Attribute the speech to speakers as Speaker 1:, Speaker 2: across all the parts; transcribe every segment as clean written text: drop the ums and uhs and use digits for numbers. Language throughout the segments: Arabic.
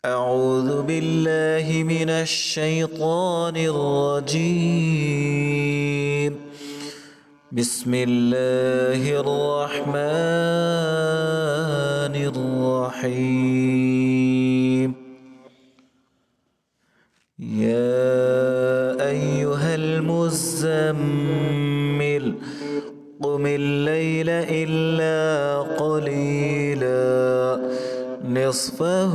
Speaker 1: أعوذ بالله من الشيطان الرجيم. بسم الله الرحمن الرحيم. يا أيها المزمل قم الليل إلا قليلا نصفه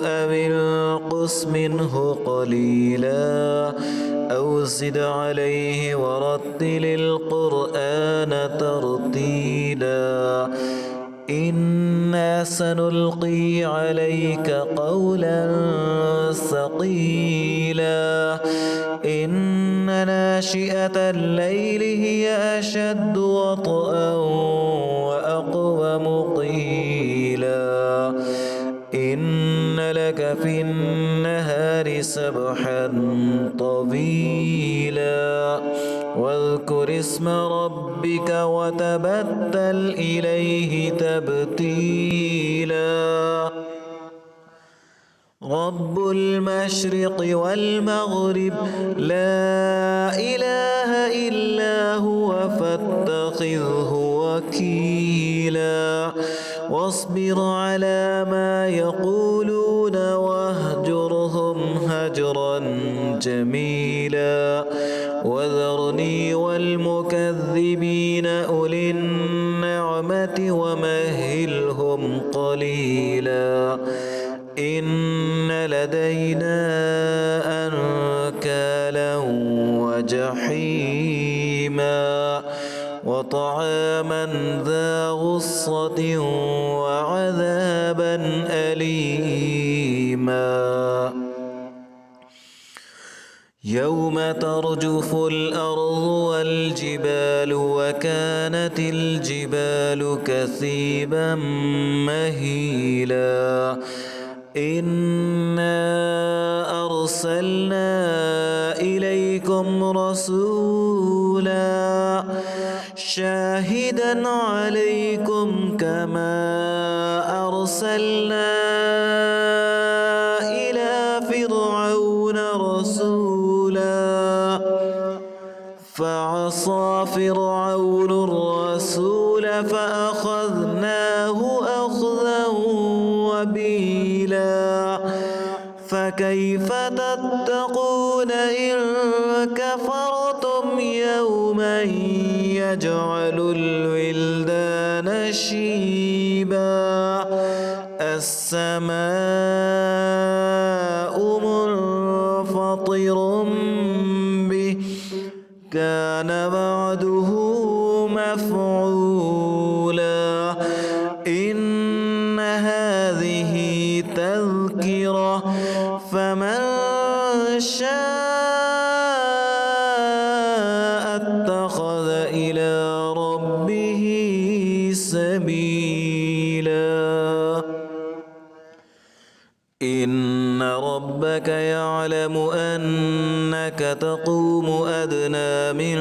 Speaker 1: أو انقص منه قليلا أو زد عليه ورتل القرآن ترتيلا إنا سنلقي عليك قولا ثقيلا إن ناشئة الليل هي أشد وطئا وأقوم قيلا إن لك في النهار سبحا طويلا واذكر اسم ربك وتبتل إليه تبتيلا رب المشرق والمغرب لا إله إلا هو فاتخذه وكيلا واصبر على ما يقولون واهجرهم هجرا جميلا وذرني والمكذبين أولي النعمة ومهلهم قليلا إن لدينا أنكالا وجحيما وطعاما ذا غصة وعذابا أليما يوم ترجف الأرض والجبال وكانت الجبال كثيبا مهيلا إنا أرسلنا إليكم رسولا شاهدا عليكم كما أرسلنا إلى فرعون رسولا فعصى فرعون الرسول فأخذناه أخذا وبيلا فكيف تتقون إن كفرتم يوما يجعل الولدان شيبا السماء منفطر به كان وعده مفعولا إن هذه تذكرة فمن شاء اتخذ إلى ربه سبيلا إن ربك يعلم أنك تقوم أدنى من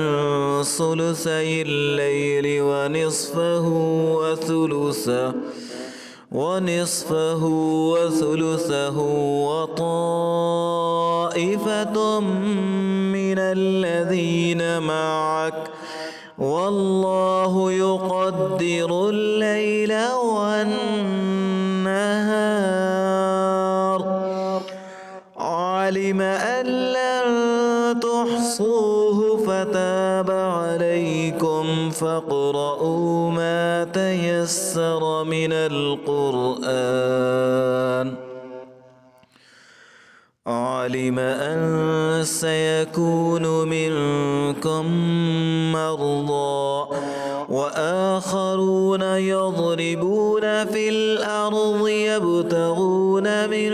Speaker 1: ثلثي الليل ونصفه وثلثه وطائفة من الذين معك والله يقدر الليل والنهار علم أن لن تحصوه فتاب عليكم فاقرؤوا ما تيسر من القرآن علم أن سيكون منكم مرضى وآخرون يضربون في الأرض يبتغون من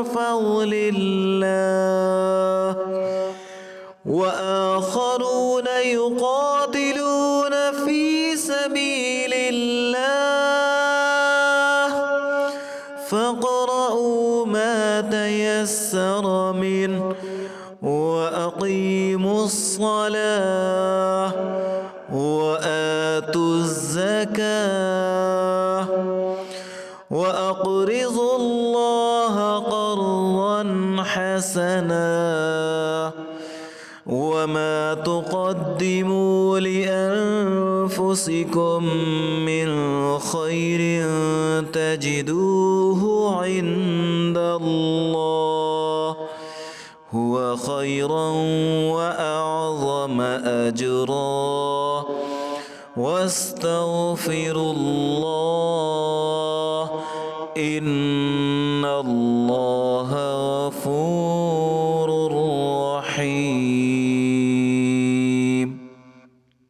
Speaker 1: فضل الله وآخرون يقاتلون في سبيل الله فاقرؤوا ما تيسر منه وأقيموا الصلاة وآتوا الزكاة وأقرضوا الله قرضا حسنا وما تقدموا لأنفسكم من خير تجدوه عند الله هو خيرا وأعظم أجرا واستغفروا الله إن